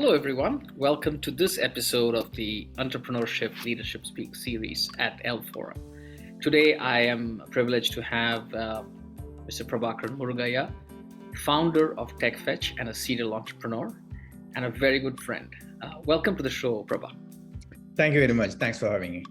Hello, everyone. Welcome to this episode of the Entrepreneurship Leadership Speak series at L Forum. Today, I am privileged to have Mr. Prabakaran Murugaiah, founder of TechFetch and a serial entrepreneur, and a very good friend. Welcome to the show, Prabha. Thank you very much. Thanks for having me.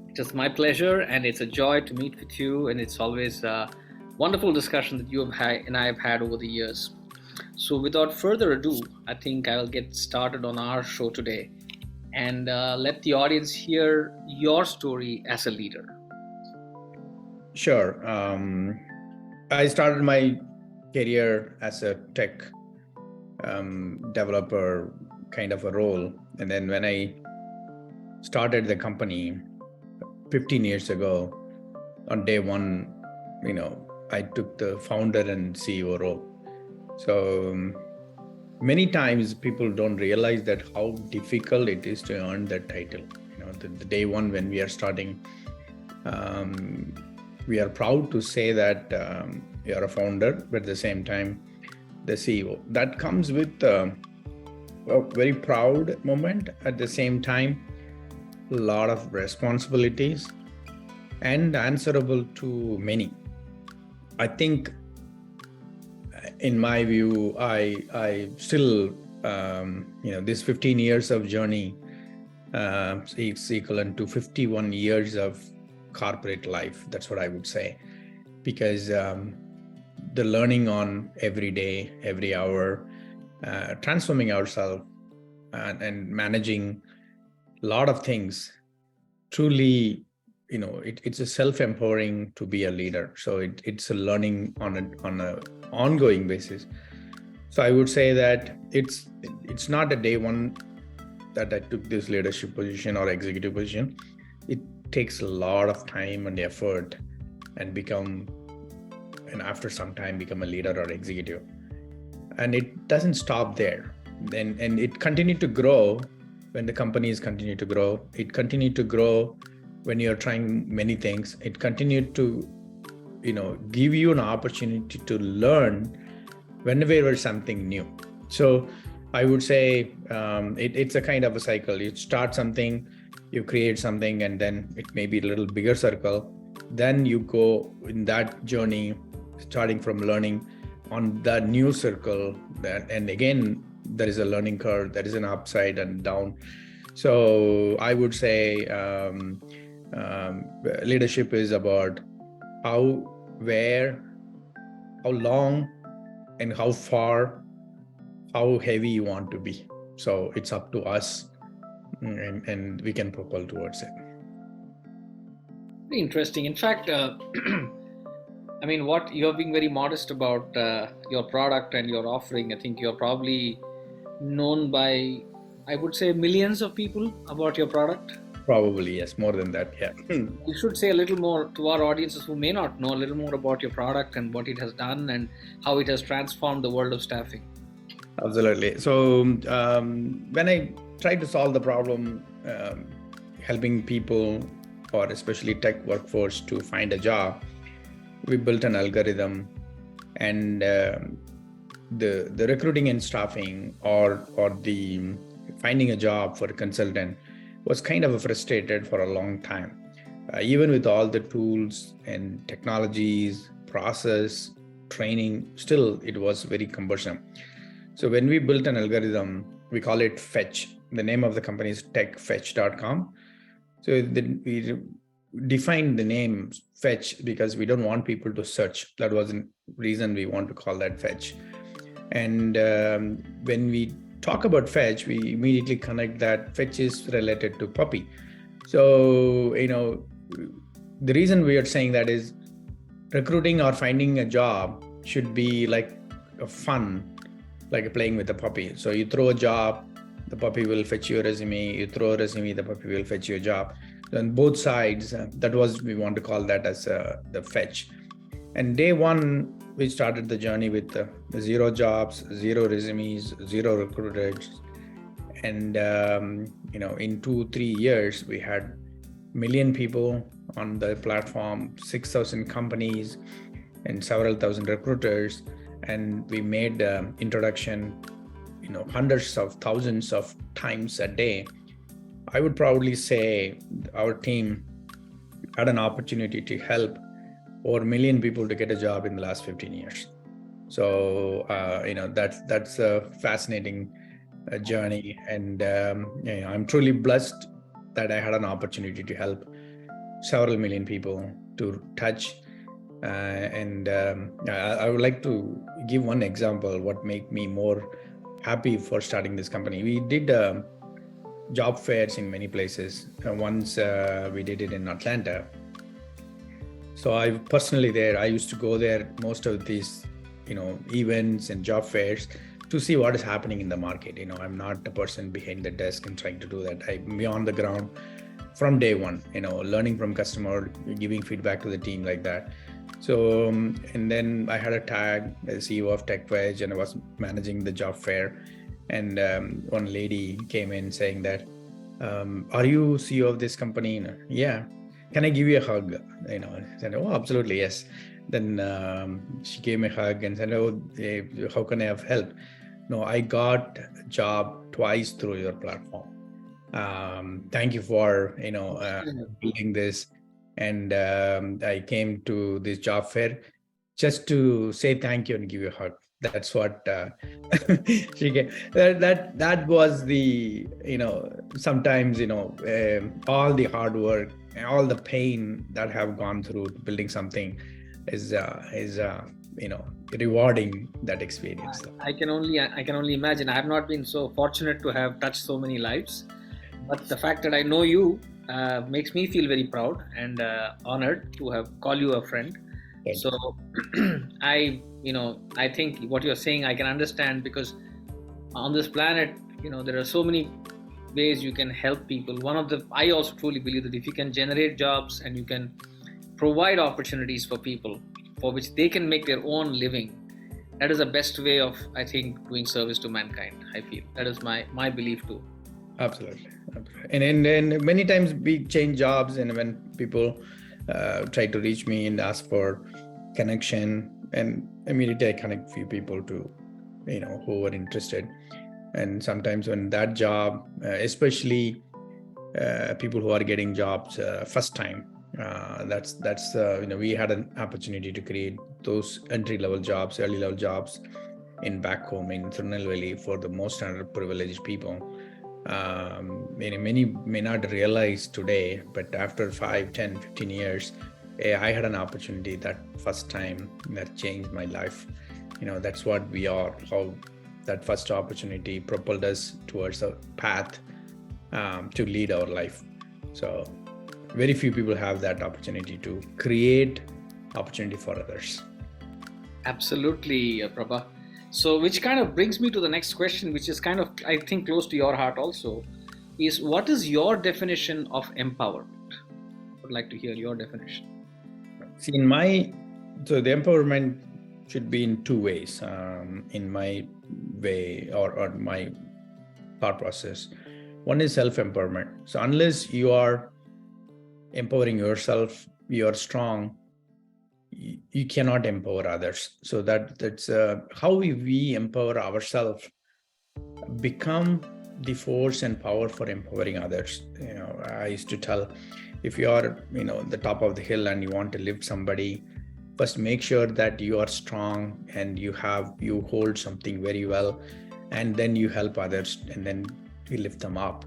It is my pleasure, and it's a joy to meet with you. And it's always a wonderful discussion that you have had and I have had over the years. So, without further ado, I think I will get started on our show today and let the audience hear your story as a leader. Sure. I started my career as a tech developer kind of a role. And then when I started the company 15 years ago, on day one, I took the founder and CEO role. So many times people don't realize that how difficult it is to earn that title. The day one when we are starting, we are proud to say that you are a founder, but at the same time, the CEO. That comes with a very proud moment. At the same time, a lot of responsibilities and answerable to many. I think, in my view, I still, this 15 years of journey is equivalent to 51 years of corporate life. That's what I would say, because the learning on every day, every hour, transforming ourselves and managing a lot of things, truly, it's a self-empowering to be a leader. So it's a learning on an ongoing basis. So I would say that it's not a day one that I took this leadership position or executive position. It takes a lot of time and effort and after some time become a leader or executive. And it doesn't stop there. And it continued to grow when the companies continue to grow. It continued to grow when you're trying many things. It continued to, give you an opportunity to learn whenever there's something new. So I would say it's a kind of a cycle. You start something, you create something, and then it may be a little bigger circle. Then you go in that journey, starting from learning on that new circle. And again, there is a learning curve, there is an upside and down. So I would say leadership is about how, where, how long, and how far, how heavy you want to be. So it's up to us, and we can propel towards it. Very interesting. In fact, what you're being very modest about your product and your offering. I think you're probably known by, I would say, millions of people about your product. Probably, yes, more than that, yeah. You should say a little more to our audiences who may not know a little more about your product and what it has done and how it has transformed the world of staffing. Absolutely. So when I tried to solve the problem, helping people, or especially tech workforce, to find a job, we built an algorithm, and the recruiting and staffing or the finding a job for a consultant was kind of frustrated for a long time. Even with all the tools and technologies, process, training, still it was very cumbersome. So when we built an algorithm, we call it Fetch. The name of the company is TechFetch.com. So we defined the name Fetch because we don't want people to search. That was the reason we want to call that Fetch. And when we talk about Fetch, we immediately connect that Fetch is related to puppy. So, the reason we are saying that is recruiting or finding a job should be like a fun, like playing with a puppy. So you throw a job, the puppy will fetch you a resume. You throw a resume, the puppy will fetch you a job. On both sides, that was, we want to call that as the Fetch. And day one, we started the journey with 0 jobs, 0 resumes, 0 recruiters. And, in 2-3 years, we had 1 million people on the platform, 6,000 companies, and several thousand recruiters. And we made introduction hundreds of thousands of times a day, I would probably say our team had an opportunity to help over 1 million people to get a job in the last 15 years. So that's a fascinating journey, and I'm truly blessed that I had an opportunity to help several million people to touch. I would like to give one example what made me more happy for starting this company. We did job fairs in many places. Once we did it in Atlanta. So I personally I used to go there most of these events and job fairs to see what is happening in the market. I'm not the person behind the desk and trying to do that. I'm on the ground from day one, learning from customer, giving feedback to the team like that. So, and then I had a tag as CEO of TechFetch, and I was managing the job fair. And one lady came in saying that, are you CEO of this company? Yeah. Can I give you a hug? I said, oh, absolutely, yes. Then she gave me a hug and said, oh, how can I have help? No, I got a job twice through your platform. Thank you for building this. And I came to this job fair just to say thank you and give you a hug. That's what she gave. That was the sometimes all the hard work and all the pain that have gone through building something is rewarding, that experience. I can only imagine. I have not been so fortunate to have touched so many lives, but the fact that I know you makes me feel very proud and honored to have called you a friend. So I think what you're saying I can understand, because on this planet, there are so many ways you can help people. I also truly believe that if you can generate jobs and you can provide opportunities for people for which they can make their own living, that is the best way of, I think, doing service to mankind. I feel that is my belief too. Absolutely. And many times we change jobs, and when people try to reach me and ask for connection, and immediately I connect few people to who are interested. And sometimes when that job, especially people who are getting jobs first time, we had an opportunity to create those entry-level jobs, early-level jobs in back home in Tirunelveli for the most underprivileged people. Many may not realize today, but after 5, 10, 15 years, I had an opportunity that first time that changed my life. That's what we are, how that first opportunity propelled us towards a path to lead our life. So very few people have that opportunity to create opportunity for others. Absolutely, Prabha. So, which kind of brings me to the next question, which is kind of, I think, close to your heart also, is what is your definition of empowerment? I would like to hear your definition. See, the empowerment should be in two ways, in my way or my thought process. One is self-empowerment. So unless you are empowering yourself, you are strong, you cannot empower others. So that's how we empower ourselves, become the force and power for empowering others. I used to tell, if you are the top of the hill and you want to lift somebody, first make sure that you are strong and you hold something very well, and then you help others, and then you lift them up.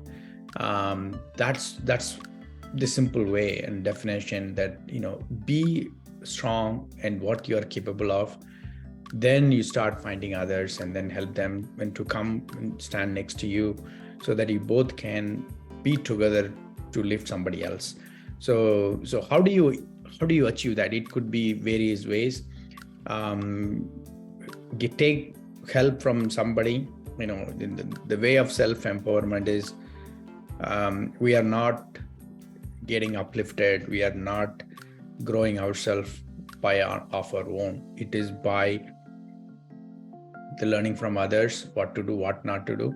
That's the simple way and definition, that be strong and what you are capable of, then you start finding others and then help them and to come and stand next to you, so that you both can be together to lift somebody else. So how do you achieve that? It could be various ways. Take help from somebody. The way of self-empowerment is we are not getting uplifted, we are not growing ourselves of our own. It is by the learning from others, what to do, what not to do.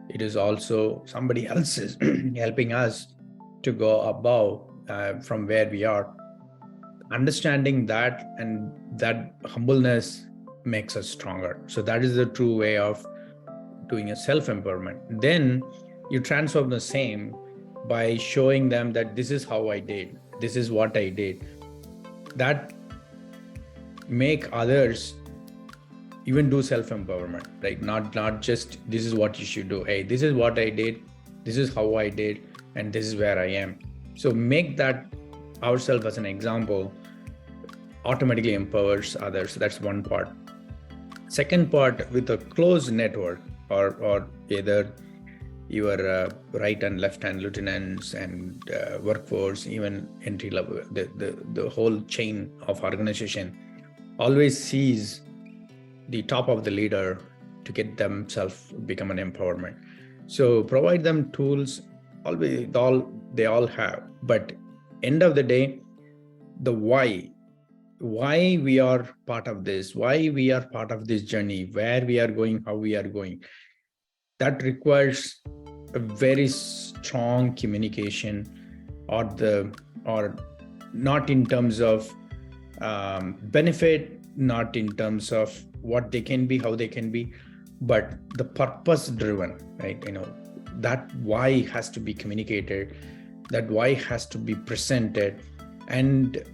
It is also somebody else is helping us to go above from where we are. Understanding that, and that humbleness makes us stronger. So that is the true way of doing a self-empowerment. Then you transform the same by showing them that this is how I did, this is what I did. That make others even do self-empowerment, right? Not just this is what you should do. Hey, this is what I did, this is how I did, and this is where I am. So make that ourselves as an example automatically empowers others. That's one part. Second part, with a close network, or either your right and left hand lieutenants and workforce, even entry level, the whole chain of organization always sees the top of the leader to get themselves become an empowerment. So provide them tools. Always, they all have, but end of the day, the why we are part of this, why we are part of this journey, where we are going, how we are going, that requires a very strong communication, or not in terms of benefit, not in terms of what they can be, how they can be, but the purpose driven, right? That why has to be communicated, that why has to be presented. And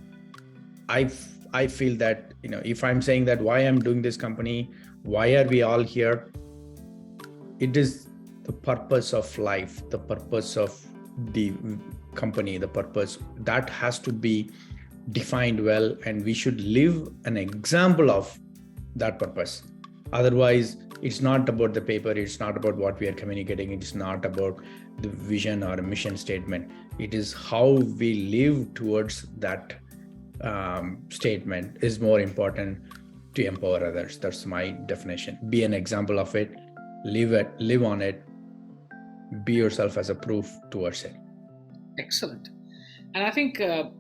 I feel that, if I'm saying that why I'm doing this company, why are we all here, it is the purpose of life, the purpose of the company, the purpose that has to be defined well, and we should live an example of that purpose. Otherwise, it's not about the paper, it's not about what we are communicating, it's not about the vision or mission statement. It is how we live towards that statement is more important to empower others. That's my definition. Be an example of it, live on it, be yourself as a proof towards it. Excellent. And I think, I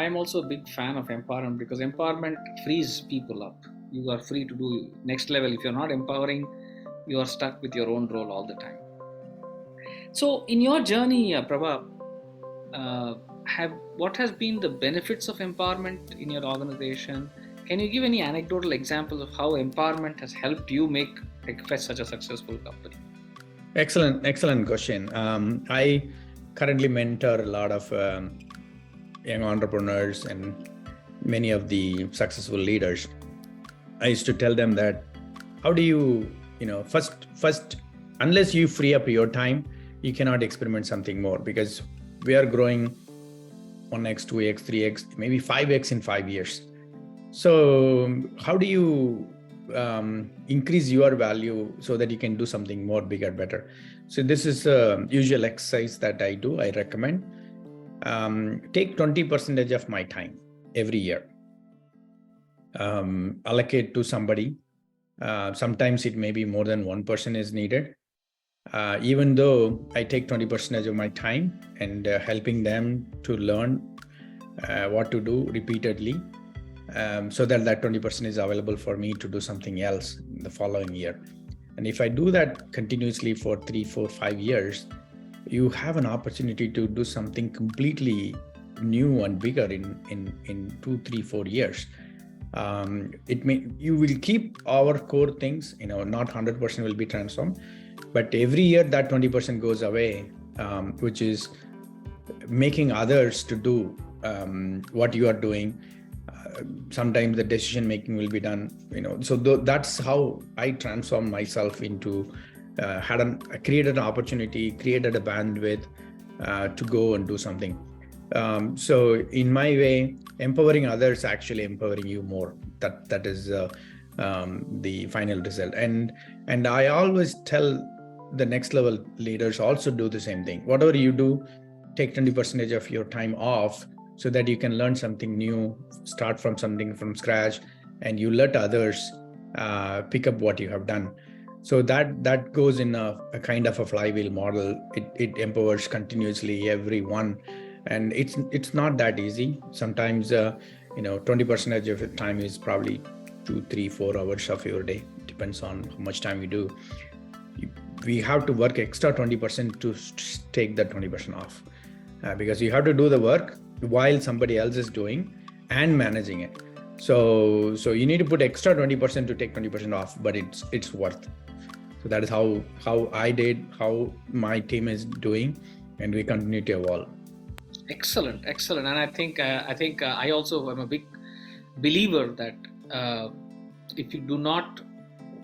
am also a big fan of empowerment, because empowerment frees people up. You are free to do next level. If you're not empowering, you are stuck with your own role all the time. So in your journey, Prabha, what has been the benefits of empowerment in your organization? Can you give any anecdotal examples of how empowerment has helped you make TechFetch such a successful company? Excellent question. I currently mentor a lot of young entrepreneurs and many of the successful leaders. I used to tell them that how do you, first, unless you free up your time, you cannot experiment something more, because we are growing 1x, 2x, 3x, maybe 5x in 5 years. So how do you increase your value so that you can do something more bigger, better? So this is a usual exercise that I do. I recommend take 20% of my time every year, allocate to somebody. Sometimes it may be more than one person is needed. Even though I take 20% of my time and helping them to learn what to do repeatedly, so that 20% is available for me to do something else the following year. And if I do that continuously for 3, 4, 5 years, you have an opportunity to do something completely new and bigger in 2, 3, 4 years. You will keep our core things, not 100% will be transformed, but every year that 20% goes away, which is making others to do what you are doing. Sometimes the decision making will be done, so that's how I transform myself into created an opportunity, created a bandwidth to go and do something. So in my way, empowering others actually empowering you more. That is the final result. And I always tell the next level leaders also do the same thing. Whatever you do, take 20% of your time off so that you can learn something new, start from something from scratch, and you let others pick up what you have done. So that goes in a kind of a flywheel model. It empowers continuously everyone, and it's not that easy. Sometimes 20% of your time is probably 2, 3, 4 hours of your day. Depends on how much time you do. We have to work extra 20% to take that 20% off, because you have to do the work while somebody else is doing and managing it. So you need to put extra 20% to take 20% off, but it's worth. So that is how I did, how my team is doing, and we continue to evolve. Excellent, excellent. And I think I also am a big believer that if you do not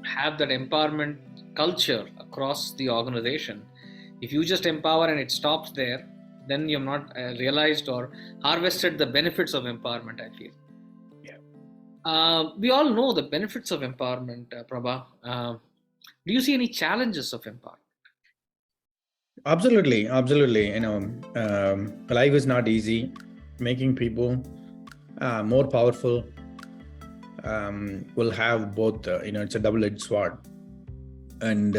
have that empowerment culture across the organization, if you just empower and it stops there, then you've not realized or harvested the benefits of empowerment, I feel. Yeah. We all know the benefits of empowerment, Prabha. Do you see any challenges of empowerment? Absolutely. Life is not easy. Making people more powerful will have both. It's a double-edged sword. And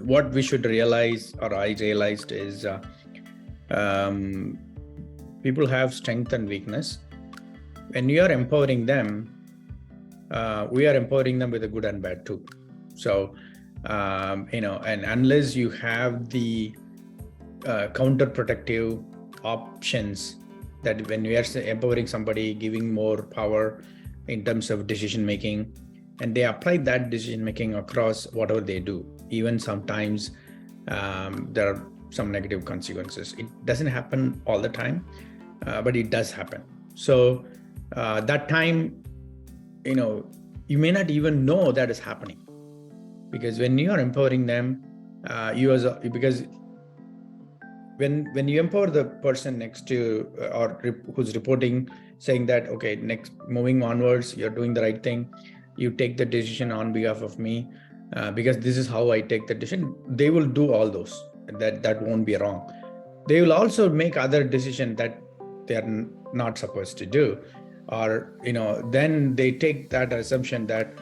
what we should realize, or I realized, is people have strength and weakness. When you are empowering them, we are empowering them with the good and bad too. So, and unless you have the counterproductive options, that when we are empowering somebody, giving more power in terms of decision making, and they apply that decision making across whatever they do, even sometimes there are some negative consequences. It doesn't happen all the time, but it does happen. So that time, you may not even know that is happening, because when you are empowering them, because when you empower the person next to or who's reporting, saying that, okay, next, moving onwards, you're doing the right thing, you take the decision on behalf of me, because this is how I take the decision, they will do all those. That won't be wrong. They will also make other decisions that they are not supposed to do, or then they take that assumption that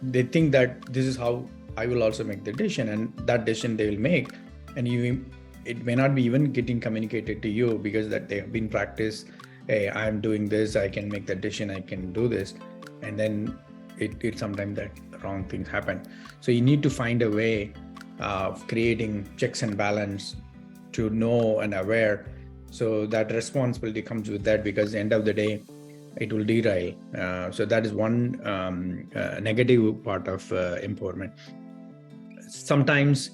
they think that this is how I will also make the decision, and that decision they will make, and it may not be even getting communicated to you, because that they have been practiced. Hey, I'm doing this, I can make that decision, I can do this, and then it sometimes that wrong things happen. So you need to find a way of creating checks and balance to know and aware, so that responsibility comes with that, because at the end of the day, it will derail. So that is one negative part of empowerment. Sometimes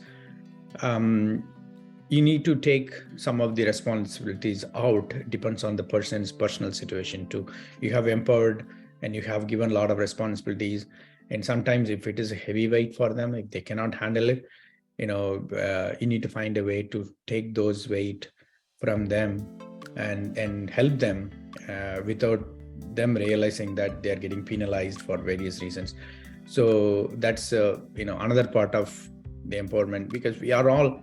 you need to take some of the responsibilities out. Depends on the person's personal situation too. You have empowered and you have given a lot of responsibilities, and sometimes if it is a heavy weight for them, if they cannot handle it, you need to find a way to take those weight from them and help them without them realizing that they are getting penalized for various reasons. So that's another part of the empowerment, because we are all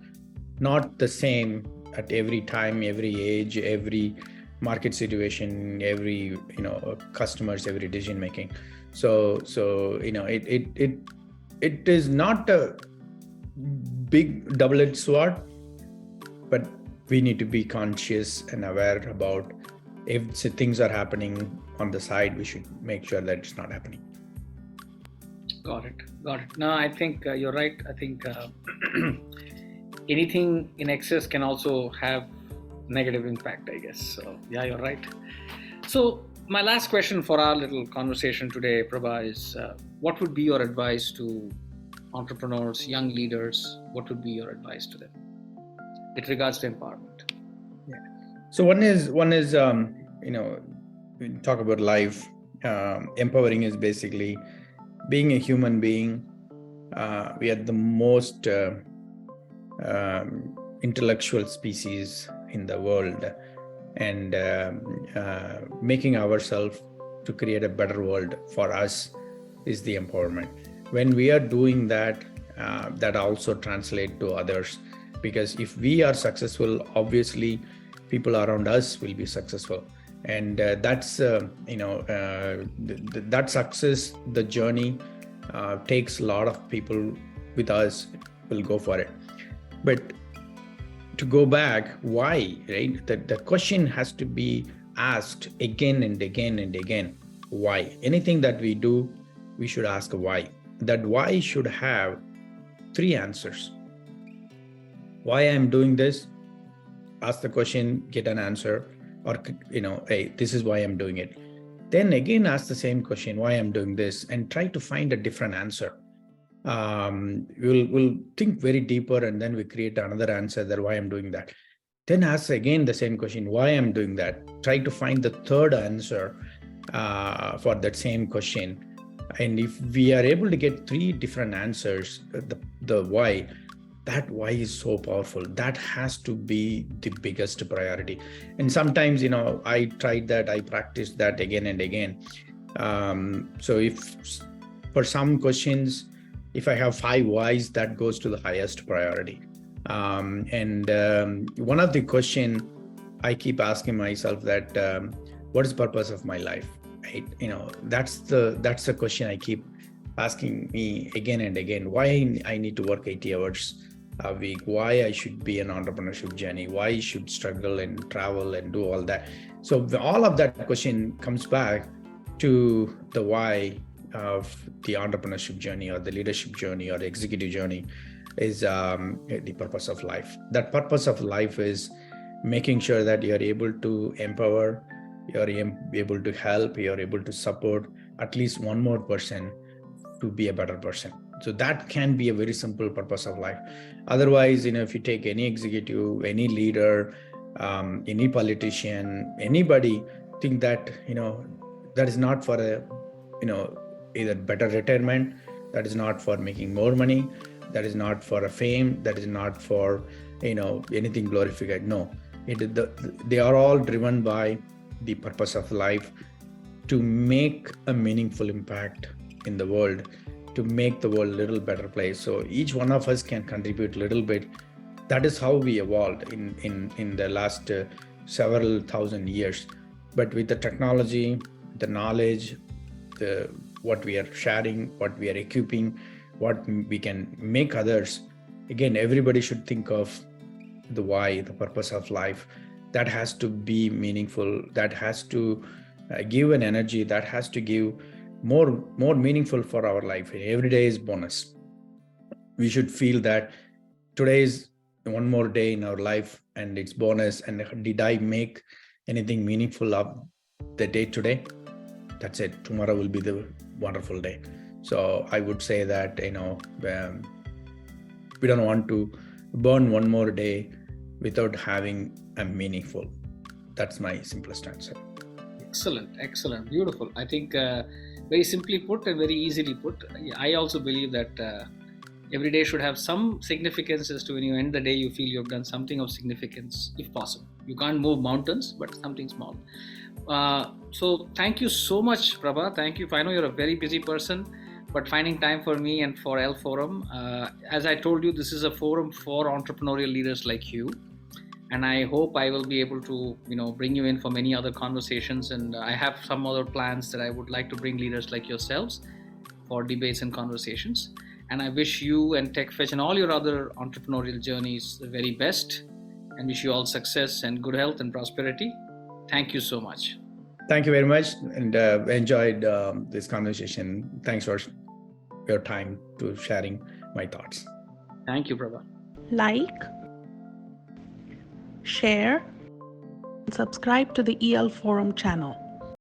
not the same at every time, every age, every market situation, every customers, every decision making. So it is not a big double-edged sword, but we need to be conscious and aware about if things are happening on the side, we should make sure that it's not happening. Got it. No, I think you're right. I think anything in excess can also have negative impact, I guess. So yeah, you're right. So my last question for our little conversation today, Prabha, is what would be your advice to entrepreneurs, young leaders? What would be your advice to them with regards to empowerment? Yeah. So one is we talk about life. Empowering is basically being a human being. We are the most intellectual species in the world, and making ourselves to create a better world for us is the empowerment. When we are doing that, that also translates to others, because if we are successful, obviously people around us will be successful, and that's that success, the journey takes a lot of people with us will go for it. But to go back, why, right? The question has to be asked again and again and again. Why? Anything that we do, we should ask why. That why should have 3 answers. Why I'm doing this? Ask the question, get an answer, or hey, this is why I'm doing it. Then again, ask the same question, why I'm doing this, and try to find a different answer. We'll think very deeper, and then we create another answer that why I'm doing that. Then ask again the same question, why I'm doing that. Try to find the third answer for that same question. And if we are able to get three different answers, the why, that why is so powerful. That has to be the biggest priority. And sometimes, I tried that, I practiced that again and again. So if for some questions, if I have 5 whys, that goes to the highest priority. One of the question I keep asking myself that, what is the purpose of my life? Right? That's the question I keep asking me again and again. Why I need to work 80 hours a week? Why I should be an entrepreneurship journey? Why I should struggle and travel and do all that? So all of that question comes back to the why of the entrepreneurship journey or the leadership journey or the executive journey is the purpose of life. That purpose of life is making sure that you're able to empower, you're able to help, you're able to support at least one more person to be a better person. So that can be a very simple purpose of life. Otherwise, if you take any executive, any leader, any politician, anybody, think that, that is not for a, either better retirement, that is not for making more money, that is not for a fame, that is not for, anything glorified. No, they are all driven by the purpose of life, to make a meaningful impact in the world, to make the world a little better place. So each one of us can contribute a little bit. That is how we evolved in the last several thousand years. But with the technology, the knowledge, what we are sharing, what we are equipping, what we can make others, again, everybody should think of the why, the purpose of life. That has to be meaningful. That has to give an energy. That has to give more meaningful for our life. Every day is bonus. We should feel that today is one more day in our life and it's bonus. And did I make anything meaningful of the day today? That's it. Tomorrow will be the wonderful day. So I would say that, we don't want to burn one more day without having a meaningful. That's my simplest answer. Excellent, beautiful. I think very simply put and very easily put. I also believe that every day should have some significance, as to when you end the day, you feel you've done something of significance, if possible. You can't move mountains, but something small. So thank you so much, Prabha. Thank you. I know you're a very busy person, but finding time for me and for L Forum. As I told you, this is a forum for entrepreneurial leaders like you. And I hope I will be able to, bring you in for many other conversations. And I have some other plans that I would like to bring leaders like yourselves for debates and conversations. And I wish you and TechFetch and all your other entrepreneurial journeys the very best, and wish you all success and good health and prosperity. Thank you so much. Thank you very much, and enjoyed this conversation. Thanks for your time to sharing my thoughts. Thank you, Prabha. Like, share, and subscribe to the EL Forum channel.